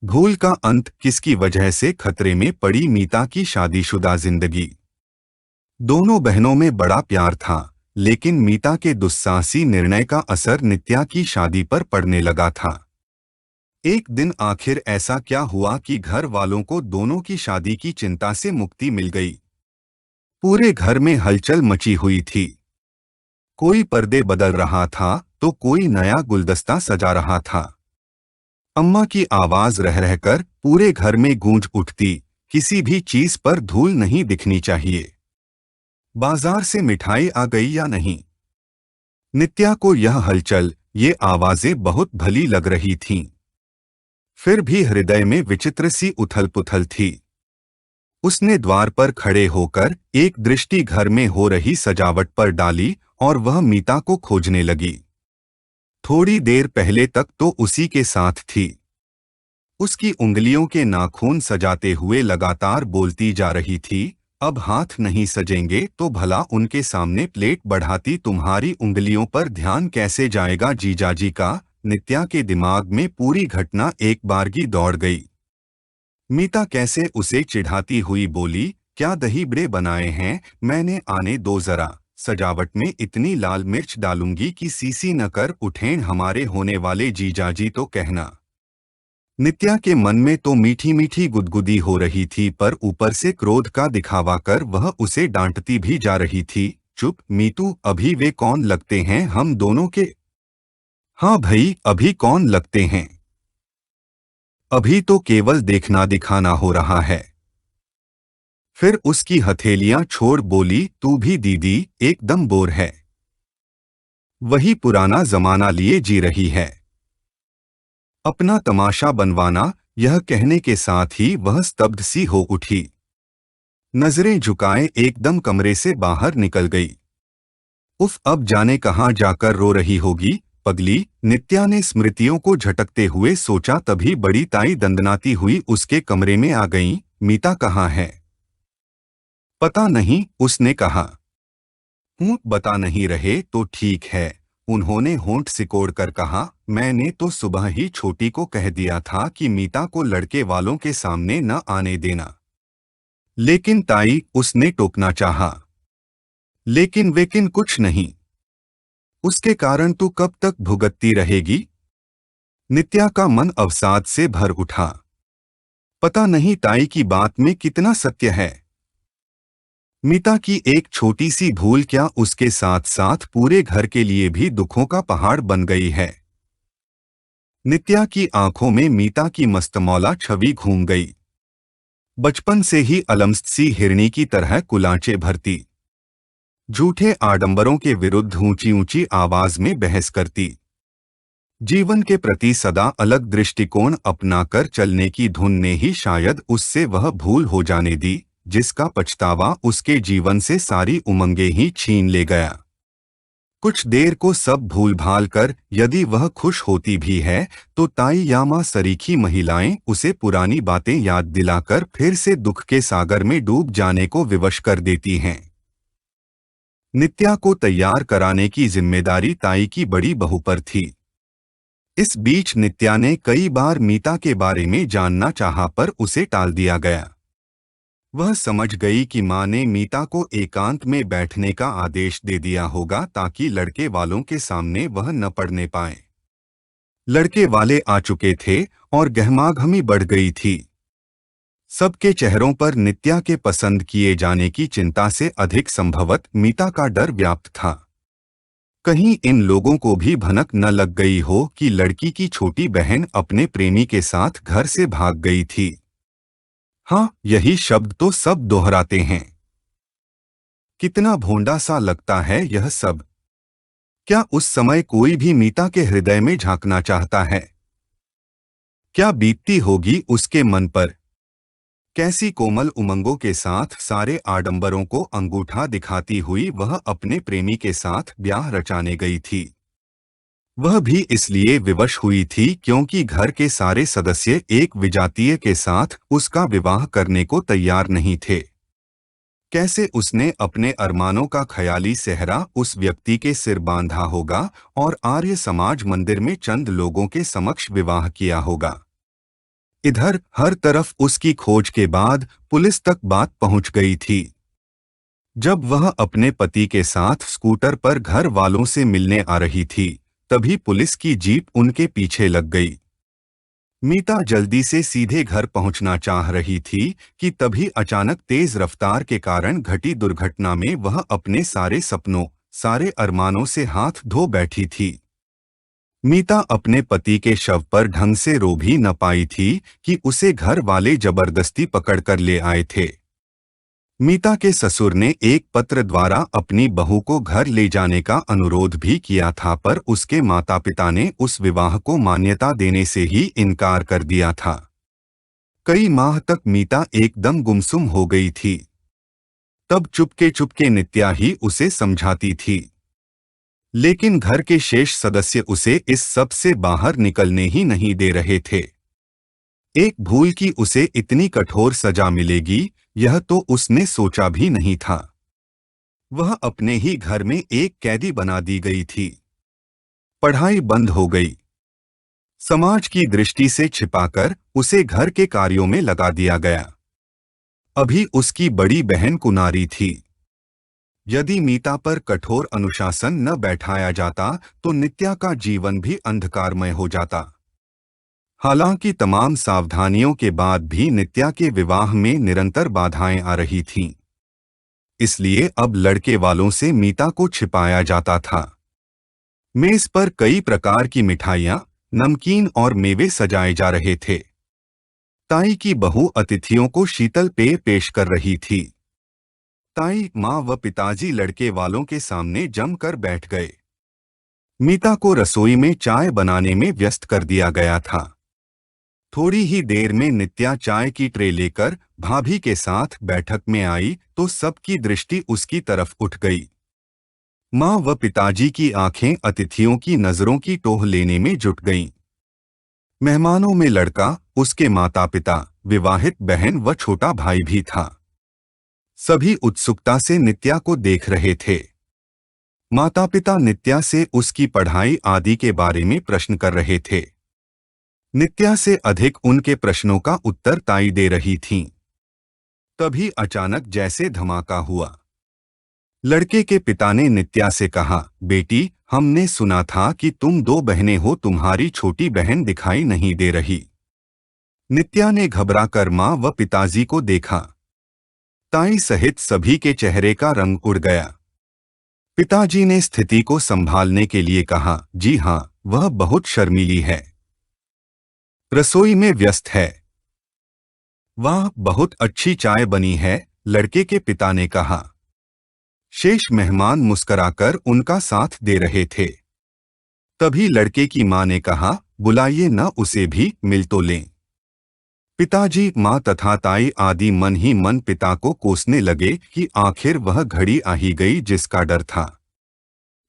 भूल का अंत, किसकी वजह से खतरे में पड़ी मीता की शादीशुदा जिंदगी। दोनों बहनों में बड़ा प्यार था, लेकिन मीता के दुस्साहसी निर्णय का असर नित्या की शादी पर पड़ने लगा था। एक दिन आखिर ऐसा क्या हुआ कि घर वालों को दोनों की शादी की चिंता से मुक्ति मिल गई। पूरे घर में हलचल मची हुई थी। कोई पर्दे बदल रहा था तो कोई नया गुलदस्ता सजा रहा था। अम्मा की आवाज रह रहकर पूरे घर में गूंज उठती, किसी भी चीज पर धूल नहीं दिखनी चाहिए। बाजार से मिठाई आ गई या नहीं। नित्या को यह हलचल, ये आवाजें बहुत भली लग रही थीं। फिर भी हृदय में विचित्र सी उथल पुथल थी। उसने द्वार पर खड़े होकर एक दृष्टि घर में हो रही सजावट पर डाली और वह मीता को खोजने लगी। थोड़ी देर पहले तक तो उसी के साथ थी। उसकी उंगलियों के नाखून सजाते हुए लगातार बोलती जा रही थी, अब हाथ नहीं सजेंगे तो भला उनके सामने प्लेट बढ़ाती तुम्हारी उंगलियों पर ध्यान कैसे जाएगा जीजाजी का। नित्या के दिमाग में पूरी घटना एक बारगी दौड़ गई। मीता कैसे उसे चिढ़ाती हुई बोली, क्या दही बड़े बनाए हैं, मैंने आने दो जरा, सजावट में इतनी लाल मिर्च डालूंगी कि सीसी न कर उठें हमारे होने वाले जीजाजी तो कहना। नित्या के मन में तो मीठी मीठी गुदगुदी हो रही थी, पर ऊपर से क्रोध का दिखावा कर वह उसे डांटती भी जा रही थी। चुप मीतू, अभी वे कौन लगते हैं हम दोनों के। हाँ भई, अभी कौन लगते हैं। अभी तो केवल देखना दिखाना हो रहा है। फिर उसकी हथेलियां छोड़ बोली, तू भी दीदी एकदम बोर है। वही पुराना जमाना लिए जी रही है। अपना तमाशा बनवाना। यह कहने के साथ ही वह स्तब्ध सी हो उठी। नजरें झुकाए एकदम कमरे से बाहर निकल गई। उफ, अब जाने कहाँ जाकर रो रही होगी पगली। नित्या ने स्मृतियों को झटकते हुए सोचा, तभी बड़ी ताई दंदनाती हुई उसके कमरे में आ गईं। मीता कहाँ है। पता नहीं, उसने कहा। बता नहीं रहे तो ठीक है, उन्होंने होंठ सिकोड़कर कहा। मैंने तो सुबह ही छोटी को कह दिया था कि मीता को लड़के वालों के सामने न आने देना। लेकिन ताई, उसने टोकना चाहा। लेकिन वेकिन कुछ नहीं। उसके कारण तू कब तक भुगतती रहेगी। नित्या का मन अवसाद से भर उठा। पता नहीं ताई की बात में कितना सत्य है। मीता की एक छोटी सी भूल क्या उसके साथ साथ पूरे घर के लिए भी दुखों का पहाड़ बन गई है। नित्या की आंखों में मीता की मस्तमौला छवि घूम गई। बचपन से ही अलमस्त सी हिरणी की तरह कुलांचे भरती, झूठे आडंबरों के विरुद्ध ऊंची ऊंची आवाज में बहस करती, जीवन के प्रति सदा अलग दृष्टिकोण अपनाकर चलने की धुन ने ही शायद उससे वह भूल हो जाने दी, जिसका पछतावा उसके जीवन से सारी उमंगें ही छीन ले गया। कुछ देर को सब भूल भाल कर यदि वह खुश होती भी है तो ताई या मां सरीखी महिलाएं उसे पुरानी बातें याद दिलाकर फिर से दुख के सागर में डूब जाने को विवश कर देती हैं। नित्या को तैयार कराने की जिम्मेदारी ताई की बड़ी बहू पर थी। इस बीच नित्या ने कई बार मीता के बारे में जानना चाहा, पर उसे टाल दिया गया। वह समझ गई कि मां ने मीता को एकांत में बैठने का आदेश दे दिया होगा ताकि लड़के वालों के सामने वह न पड़ने पाए। लड़के वाले आ चुके थे और गहमागहमी बढ़ गई थी। सबके चेहरों पर नित्या के पसंद किए जाने की चिंता से अधिक संभवत मीता का डर व्याप्त था। कहीं इन लोगों को भी भनक न लग गई हो कि लड़की की छोटी बहन अपने प्रेमी के साथ घर से भाग गई थी। हाँ, यही शब्द तो सब दोहराते हैं। कितना भोंडा सा लगता है यह सब। क्या उस समय कोई भी मीता के हृदय में झांकना चाहता है। क्या बीतती होगी उसके मन पर। कैसी कोमल उमंगों के साथ सारे आडंबरों को अंगूठा दिखाती हुई वह अपने प्रेमी के साथ ब्याह रचाने गई थी। वह भी इसलिए विवश हुई थी क्योंकि घर के सारे सदस्य एक विजातीय के साथ उसका विवाह करने को तैयार नहीं थे। कैसे उसने अपने अरमानों का ख्याली सेहरा उस व्यक्ति के सिर बांधा होगा और आर्य समाज मंदिर में चंद लोगों के समक्ष विवाह किया होगा। इधर हर तरफ उसकी खोज के बाद पुलिस तक बात पहुंच गई थी। जब वह अपने पति के साथ स्कूटर पर घर वालों से मिलने आ रही थी, तभी पुलिस की जीप उनके पीछे लग गई। मीता जल्दी से सीधे घर पहुंचना चाह रही थी कि तभी अचानक तेज रफ्तार के कारण घटी दुर्घटना में वह अपने सारे सपनों, सारे अरमानों से हाथ धो बैठी थी। मीता अपने पति के शव पर ढंग से रो भी न पाई थी कि उसे घर वाले जबरदस्ती पकड़कर ले आए थे। मीता के ससुर ने एक पत्र द्वारा अपनी बहू को घर ले जाने का अनुरोध भी किया था, पर उसके माता-पिता ने उस विवाह को मान्यता देने से ही इनकार कर दिया था। कई माह तक मीता एकदम गुमसुम हो गई थी। तब चुपके चुपके नित्या ही उसे समझाती थी, लेकिन घर के शेष सदस्य उसे इस सब से बाहर निकलने ही नहीं दे रहे थे। एक भूल की उसे इतनी कठोर सजा मिलेगी, यह तो उसने सोचा भी नहीं था। वह अपने ही घर में एक कैदी बना दी गई थी। पढ़ाई बंद हो गई। समाज की दृष्टि से छिपाकर उसे घर के कार्यों में लगा दिया गया। अभी उसकी बड़ी बहन कुंवारी थी। यदि मीता पर कठोर अनुशासन न बैठाया जाता तो नित्या का जीवन भी अंधकारमय हो जाता। हालांकि तमाम सावधानियों के बाद भी नित्या के विवाह में निरंतर बाधाएं आ रही थीं। इसलिए अब लड़के वालों से मीता को छिपाया जाता था। मेज पर कई प्रकार की मिठाइयाँ, नमकीन और मेवे सजाए जा रहे थे। ताई की बहू अतिथियों को शीतल पेय पेश कर रही थी। ताई, माँ व पिताजी लड़के वालों के सामने जमकर बैठ गए। मीता को रसोई में चाय बनाने में व्यस्त कर दिया गया था। थोड़ी ही देर में नित्या चाय की ट्रे लेकर भाभी के साथ बैठक में आई तो सबकी दृष्टि उसकी तरफ उठ गई। माँ व पिताजी की आंखें अतिथियों की नजरों की टोह लेने में जुट गईं। मेहमानों में लड़का, उसके माता पिता, विवाहित बहन व छोटा भाई भी था। सभी उत्सुकता से नित्या को देख रहे थे। माता पिता नित्या से उसकी पढ़ाई आदि के बारे में प्रश्न कर रहे थे। नित्या से अधिक उनके प्रश्नों का उत्तर ताई दे रही थीं। तभी अचानक जैसे धमाका हुआ। लड़के के पिता ने नित्या से कहा, बेटी, हमने सुना था कि तुम दो बहनें हो, तुम्हारी छोटी बहन दिखाई नहीं दे रही। नित्या ने घबराकर माँ व पिताजी को देखा। ताई सहित सभी के चेहरे का रंग उड़ गया। पिताजी ने स्थिति को संभालने के लिए कहा, जी हाँ, वह बहुत शर्मीली है, रसोई में व्यस्त है। वाह, बहुत अच्छी चाय बनी है, लड़के के पिता ने कहा। शेष मेहमान मुस्कुराकर उनका साथ दे रहे थे। तभी लड़के की मां ने कहा, बुलाइए न उसे भी, मिल तो लें। पिताजी, मां तथा ताई आदि मन ही मन पिता को कोसने लगे कि आखिर वह घड़ी आ ही गई जिसका डर था।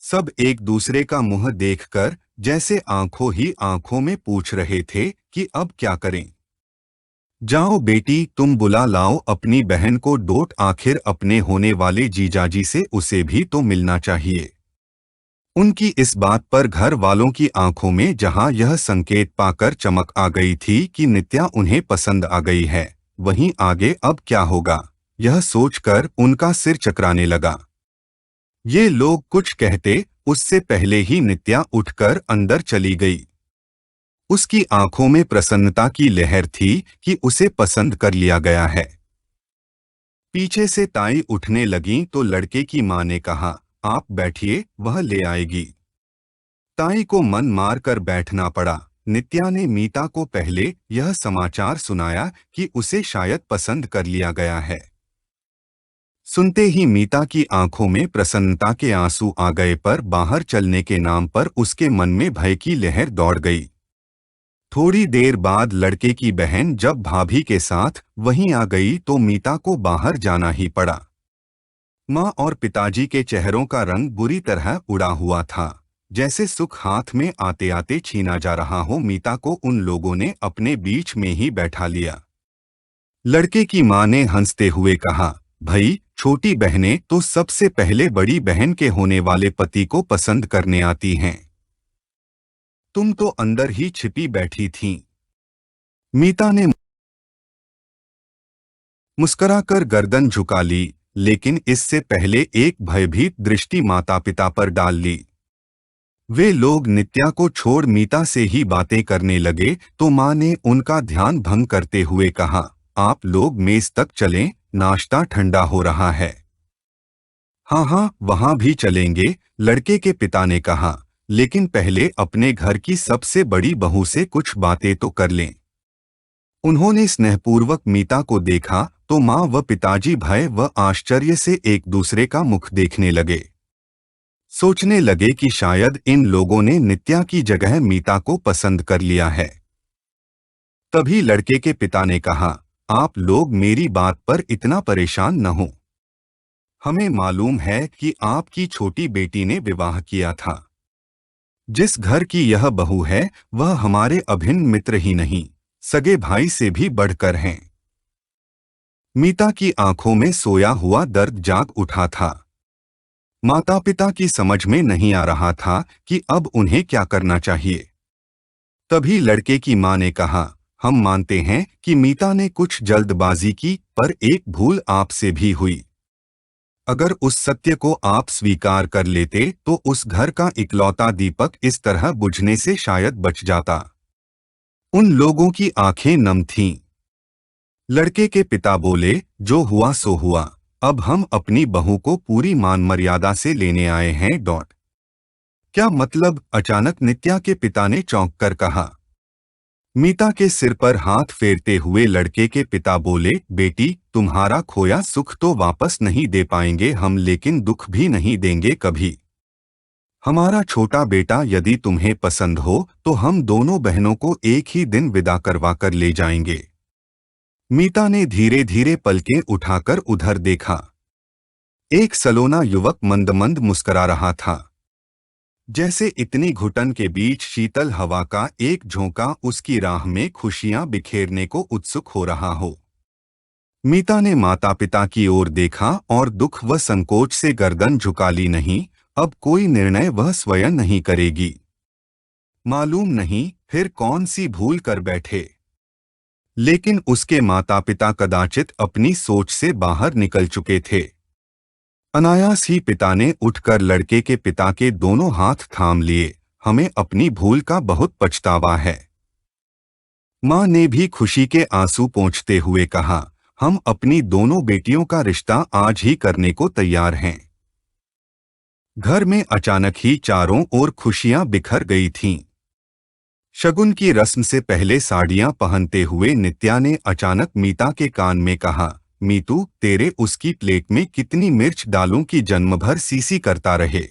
सब एक दूसरे का मुंह देखकर जैसे आंखों ही आंखों में पूछ रहे थे कि अब क्या करें। जाओ बेटी, तुम बुला लाओ अपनी बहन को डोट, आखिर अपने होने वाले जीजाजी से उसे भी तो मिलना चाहिए। उनकी इस बात पर घर वालों की आंखों में जहां यह संकेत पाकर चमक आ गई थी कि नित्या उन्हें पसंद आ गई है, वहीं आगे अब क्या होगा, यह सोचकर उनका सिर चकराने लगा। ये लोग कुछ कहते उससे पहले ही नित्या उठकर अंदर चली गई। उसकी आंखों में प्रसन्नता की लहर थी कि उसे पसंद कर लिया गया है। पीछे से ताई उठने लगीं तो लड़के की मां ने कहा, आप बैठिए, वह ले आएगी। ताई को मन मार कर बैठना पड़ा। नित्या ने मीता को पहले यह समाचार सुनाया कि उसे शायद पसंद कर लिया गया है। सुनते ही मीता की आंखों में प्रसन्नता के आंसू आ गए, पर बाहर चलने के नाम पर उसके मन में भय की लहर दौड़ गई। थोड़ी देर बाद लड़के की बहन जब भाभी के साथ वहीं आ गई तो मीता को बाहर जाना ही पड़ा। माँ और पिताजी के चेहरों का रंग बुरी तरह उड़ा हुआ था, जैसे सुख हाथ में आते आते छीना जा रहा हो। मीता को उन लोगों ने अपने बीच में ही बैठा लिया। लड़के की माँ ने हंसते हुए कहा, भई, छोटी बहनें तो सबसे पहले बड़ी बहन के होने वाले पति को पसंद करने आती हैं। तुम तो अंदर ही छिपी बैठी थीं। मीता ने मुस्कुराकर गर्दन झुका ली, लेकिन इससे पहले एक भयभीत दृष्टि माता पिता पर डाल ली। वे लोग नित्या को छोड़ मीता से ही बातें करने लगे तो माँ ने उनका ध्यान भंग करते हुए कहा, आप लोग मेज तक चलें, नाश्ता ठंडा हो रहा है। हाँ हाँ, वहां भी चलेंगे, लड़के के पिता ने कहा, लेकिन पहले अपने घर की सबसे बड़ी बहू से कुछ बातें तो कर लें। उन्होंने स्नेहपूर्वक मीता को देखा तो माँ व पिताजी भय व आश्चर्य से एक दूसरे का मुख देखने लगे। सोचने लगे कि शायद इन लोगों ने नित्या की जगह मीता को पसंद कर लिया है। तभी लड़के के पिता ने कहा, आप लोग मेरी बात पर इतना परेशान न हो। हमें मालूम है कि आपकी छोटी बेटी ने विवाह किया था। जिस घर की यह बहू है वह हमारे अभिन्न मित्र ही नहीं, सगे भाई से भी बढ़कर हैं। मीता की आंखों में सोया हुआ दर्द जाग उठा था। माता पिता की समझ में नहीं आ रहा था कि अब उन्हें क्या करना चाहिए। तभी लड़के की मां ने कहा, हम मानते हैं कि मीता ने कुछ जल्दबाजी की, पर एक भूल आपसे भी हुई। अगर उस सत्य को आप स्वीकार कर लेते तो उस घर का इकलौता दीपक इस तरह बुझने से शायद बच जाता। उन लोगों की आंखें नम थीं। लड़के के पिता बोले, जो हुआ सो हुआ, अब हम अपनी बहू को पूरी मान मर्यादा से लेने आए हैं। क्या मतलब? अचानक नित्या के पिता ने चौंक कर कहा। मीता के सिर पर हाथ फेरते हुए लड़के के पिता बोले, बेटी, तुम्हारा खोया सुख तो वापस नहीं दे पाएंगे हम, लेकिन दुख भी नहीं देंगे कभी। हमारा छोटा बेटा यदि तुम्हें पसंद हो तो हम दोनों बहनों को एक ही दिन विदा करवा कर ले जाएंगे। मीता ने धीरे धीरे पलकें उठाकर उधर देखा। एक सलोना युवक मंद मंद मुस्कुरा रहा था, जैसे इतनी घुटन के बीच शीतल हवा का एक झोंका उसकी राह में खुशियां बिखेरने को उत्सुक हो रहा हो। मीता ने माता पिता की ओर देखा और दुख व संकोच से गर्दन झुका ली। नहीं, अब कोई निर्णय वह स्वयं नहीं करेगी। मालूम नहीं फिर कौन सी भूल कर बैठे। लेकिन उसके माता पिता कदाचित अपनी सोच से बाहर निकल चुके थे। अनायास ही पिता ने उठकर लड़के के पिता के दोनों हाथ थाम लिए। हमें अपनी भूल का बहुत पछतावा है। मां ने भी खुशी के आंसू पोंछते हुए कहा, हम अपनी दोनों बेटियों का रिश्ता आज ही करने को तैयार हैं। घर में अचानक ही चारों ओर खुशियां बिखर गई थीं। शगुन की रस्म से पहले साड़ियां पहनते हुए नित्या ने अचानक मीता के कान में कहा, मीतू, तेरे उसकी प्लेट में कितनी मिर्च डालूं कि जन्म भर सीसी करता रहे।